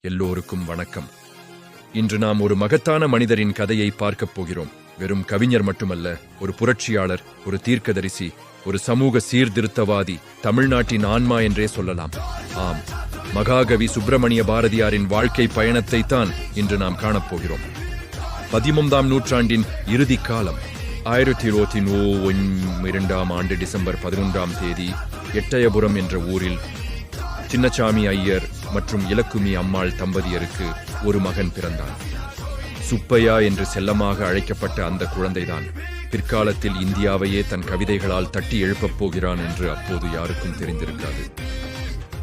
எல்லோருக்கும் வணக்கம். இன்று நாம் ஒரு மகத்தான மனிதரின் கதையை பார்க்கப் போகிறோம். வெறும் கவிஞர் மட்டுமல்ல, ஒரு புரட்சியாளர், ஒரு தீர்க்கதரிசி, ஒரு சமூக சீர்திருத்தவாதி, தமிழ்நாட்டின் ஆன்மா என்றே சொல்லலாம். ஆம், மகாகவி சுப்பிரமணிய பாரதியாரின் வாழ்க்கை பயணத்தை தான் இன்று நாம் காணப்போகிறோம். 13ஆம் நூற்றாண்டின் இறுதி காலம். 1902 டிசம்பர் 11ஆம் தேதி எட்டயபுரம் என்ற ஊரில் சின்னசாமி ஐயர் மற்றும் இலக்குமி அம்மாள் தம்பதியருக்கு ஒரு மகன் பிறந்தான். சுப்பையா என்று செல்லமாக அழைக்கப்பட்ட அந்த குழந்தைதான் பிற்காலத்தில் இந்தியாவையே தன் கவிதைகளால் தட்டி எழுப்பப் போகிறான் என்று அப்போது யாருக்கும் தெரிந்திருக்காது.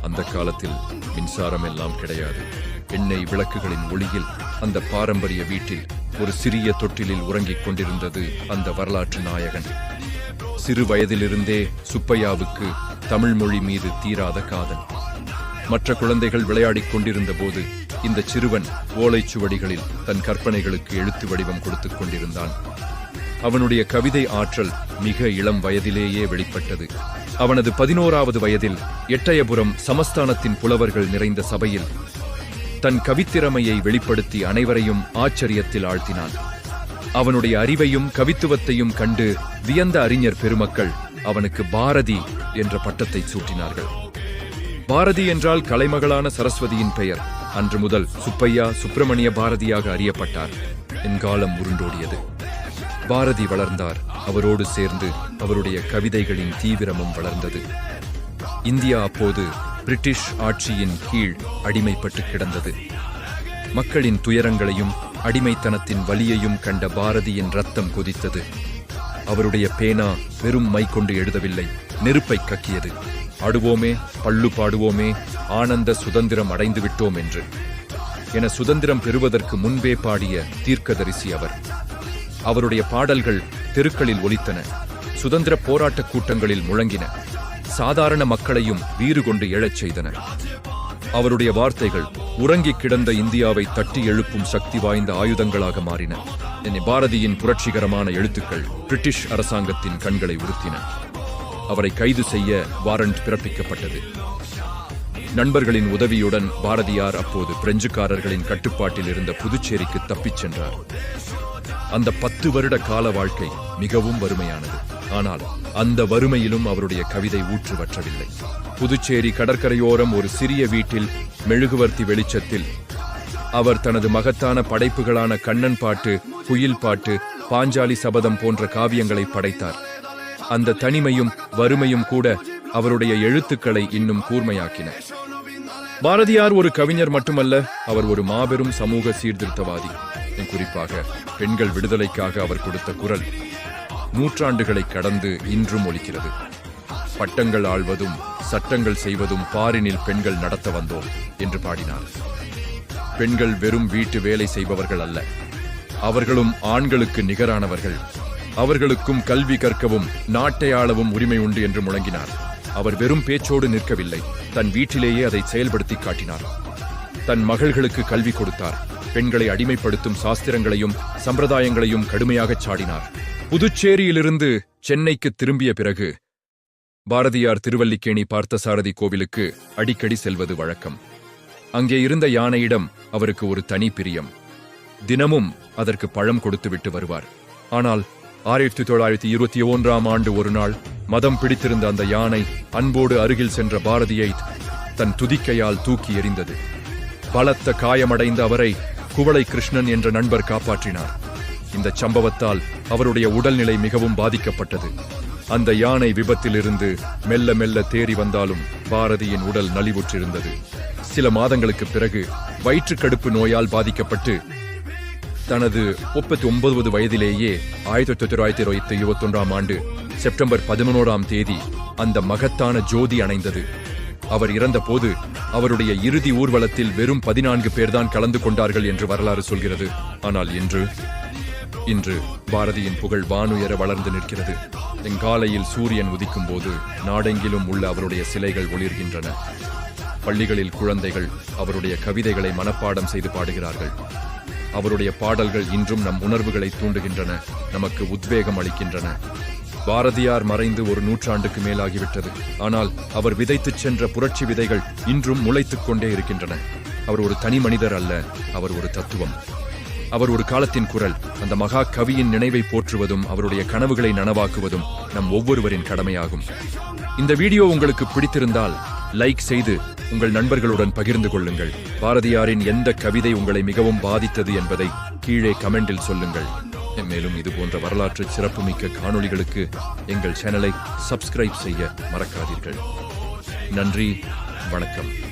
அந்த காலத்தில் மின்சாரம் எல்லாம் கிடையாது. எண்ணெய் விளக்குகளின் ஒளியில் அந்த பாரம்பரிய வீட்டில் ஒரு சிறிய தொட்டிலில் உறங்கிக் கொண்டிருந்தது அந்த வரலாற்று நாயகன். சிறு வயதிலிருந்தே சுப்பையாவுக்கு தமிழ் மொழி மீது தீராத காதல். மற்ற குழந்தைகள் விளையாடிக் கொண்டிருந்த போது இந்த சிறுவன் ஓலைச்சுவடிகளில் தன் கற்பனைகளுக்கு எழுத்து வடிவம் கொடுத்துக் கொண்டிருந்தான். அவனுடைய கவிதை ஆற்றல் மிக இளம் வயதிலேயே வெளிப்பட்டது. அவனது 11வது வயதில் எட்டயபுரம் சமஸ்தானத்தின் புலவர்கள் நிறைந்த சபையில் தன் கவித்திறமையை வெளிப்படுத்தி அனைவரையும் ஆச்சரியத்தில் ஆழ்த்தினான். அவனுடைய அறிவையும் கவித்துவத்தையும் கண்டு வியந்த அறிஞர் பெருமக்கள் அவனுக்கு பாரதி என்ற பட்டத்தை சூட்டினார்கள். பாரதி என்றால் கலைமகளான சரஸ்வதியின் பெயர். அன்று முதல் சுப்பையா சுப்பிரமணிய பாரதியாக அறியப்பட்டார். என் காலம் உருண்டோடியது. பாரதி வளர்ந்தார். அவரோடு சேர்ந்து அவருடைய கவிதைகளின் தீவிரமும் வளர்ந்தது. இந்தியா அப்போது பிரிட்டிஷ் ஆட்சியின் கீழ் அடிமைப்பட்டு கிடந்தது. மக்களின் துயரங்களையும் அடிமைத்தனத்தின் வலியையும் கண்ட பாரதியின் ரத்தம் கொதித்தது. அவருடைய பேனா வெறும் மை கொண்டு எழுதவில்லை, நெருப்பை கக்கியது. ஆடுவோமே, பள்ளு பாடுவோமே, ஆனந்த சுதந்திரம் அடைந்து விட்டோம் என்று என சுதந்திரம் பெறுவதற்கு முன்பே பாடிய தீர்க்கதரிசி அவர். அவருடைய பாடல்கள் தெருக்களில் ஒலித்தன, சுதந்திர போராட்ட கூட்டங்களில் முழங்கின, சாதாரண மக்களையும் வீறு கொண்டு எழச் செய்தன. அவருடைய வார்த்தைகள் உறங்கிக் கிடந்த இந்தியாவை தட்டி எழுப்பும் சக்தி வாய்ந்த ஆயுதங்களாக மாறின. பாரதியின் புரட்சிகரமான எழுத்துக்கள் பிரிட்டிஷ் அரசாங்கத்தின் கண்களை உறுத்தின. அவரை கைது செய்ய வாரண்ட் பிறப்பிக்கப்பட்டது. நண்பர்களின் உதவியுடன் பாரதியார் அப்போது பிரெஞ்சுக்காரர்களின் கட்டுப்பாட்டில் இருந்த புதுச்சேரிக்கு தப்பிச் சென்றார். அந்த 10 வருட கால வாழ்க்கை மிகவும் வறுமையானது. ஆனால் அந்த வறுமையிலும் அவருடைய கவிதை ஊற்றுவற்றவில்லை. புதுச்சேரி கடற்கரையோரம் ஒரு சிறிய வீட்டில் மெழுகுவர்த்தி வெளிச்சத்தில் அவர் தனது மகத்தான படைப்புகளான கண்ணன் பாட்டு, குயில் பாட்டு, பாஞ்சாலி சபதம் போன்ற காவியங்களை படைத்தார். அந்த தனிமையும் வறுமையும் கூட அவருடைய எழுத்துக்களை இன்னும் கூர்மையாக்கின. பாரதியார் ஒரு கவிஞர் மட்டுமல்ல, அவர் ஒரு மாபெரும் சமூக சீர்திருத்தவாதி. குறிப்பாக பெண்கள் விடுதலைக்காக அவர் கொடுத்த குரல் நூற்றாண்டுகளை கடந்து இன்றும் ஒலிக்கிறது. பட்டங்கள் ஆள்வதும் சட்டங்கள் செய்வதும் பாரினில் பெண்கள் நடத்த வந்தோம் என்று பாடினார். பெண்கள் வெறும் வீட்டு வேலை செய்பவர்கள் அல்ல, அவர்களும் ஆண்களுக்கு நிகரானவர்கள். அவர்களுக்கும் கல்வி கற்கவும் நாட்டை ஆளவும் உரிமை உண்டு என்று முழங்கினார். அவர் வெறும் பேச்சோடு நிற்கவில்லை, தன் வீட்டிலேயே அதை செயல்படுத்தி காட்டினார். தன் மகள்களுக்கு கல்வி கொடுத்தார். பெண்களை அடிமைப்படுத்தும் சாஸ்திரங்களையும் சம்பிரதாயங்களையும் கடுமையாகச் சாடினார். புதுச்சேரியிலிருந்து சென்னைக்கு திரும்பிய பிறகு பாரதியார் திருவல்லிக்கேணி பார்த்தசாரதி கோவிலுக்கு அடிக்கடி செல்வது வழக்கம். அங்கே இருந்த யானையிடம் அவருக்கு ஒரு தனி பிரியம். தினமும் அதற்கு பழம் கொடுத்துவிட்டு வருவார். ஆனால் 1921 ஒரு நாள் மதம் பிடித்திருந்த அந்த யானை அன்போடு அருகில் சென்ற பாரதியை தன் துதிக்கையால் தூக்கி எறிந்தது. பலத்த காயமடைந்த அவரை குவளை கிருஷ்ணன் என்ற நண்பர் காப்பாற்றினார். இந்த சம்பவத்தால் அவருடைய உடல்நிலை மிகவும் பாதிக்கப்பட்டது. அந்த யானை விபத்திலிருந்து மெல்ல மெல்ல தேறி வந்தாலும் பாரதியின் உடல் நலிவுற்றிருந்தது. சில மாதங்களுக்கு பிறகு வயிற்றுக்கடுப்பு நோயால் பாதிக்கப்பட்டு தனது 39வது வயதிலேயே 1921 செப்டம்பர் 11ஆம் தேதி அந்த மகத்தான ஜோதி அணைந்தது. அவர் இறந்தபோது அவருடைய இறுதி ஊர்வலத்தில் வெறும் 14 பேர்தான் கலந்து கொண்டார்கள் என்று வரலாறு சொல்கிறது. ஆனால் இன்று பாரதியின் புகழ் வானுயர வளர்ந்து நிற்கிறது. எங்காலையில் சூரியன் உதிக்கும் போது நாடெங்கிலும் உள்ள அவருடைய சிலைகள் ஒளிர்கின்றன. பள்ளிகளில் குழந்தைகள் அவருடைய கவிதைகளை மனப்பாடம் செய்து பாடுகிறார்கள். அவருடைய பாடல்கள் இன்றும் நம் உணர்வுகளை தூண்டுகின்றன, நமக்கு உத்வேகம் அளிக்கின்றன. பாரதியார் மறைந்து ஒரு நூற்றாண்டுக்கு மேலாகிவிட்டது. ஆனால் அவர் விதைத்துச் சென்ற புரட்சி விதைகள் இன்றும் முளைத்துக் கொண்டே இருக்கின்றன. அவர் ஒரு தனி மனிதர் அல்ல, அவர் ஒரு தத்துவம். அவர் ஒரு காலத்தின் குரல். அந்த மகா கவியின் நினைவை போற்றுவதும் அவருடைய கனவுகளை நனவாக்குவதும் நம் ஒவ்வொருவரின் கடமையாகும். இந்த வீடியோ உங்களுக்கு பிடித்திருந்தால் லைக் செய்து உங்கள் நண்பர்களுடன் பகிர்ந்து கொள்ளுங்கள். பாரதியாரின் எந்த கவிதை உங்களை மிகவும் பாதித்தது என்பதை கீழே கமெண்டில் சொல்லுங்கள். மேலும் இதுபோன்ற வரலாற்று சிறப்புமிக்க காணொளிகளுக்கு எங்கள் சேனலை சப்ஸ்கிரைப் செய்ய மறக்காதீர்கள். நன்றி, வணக்கம்.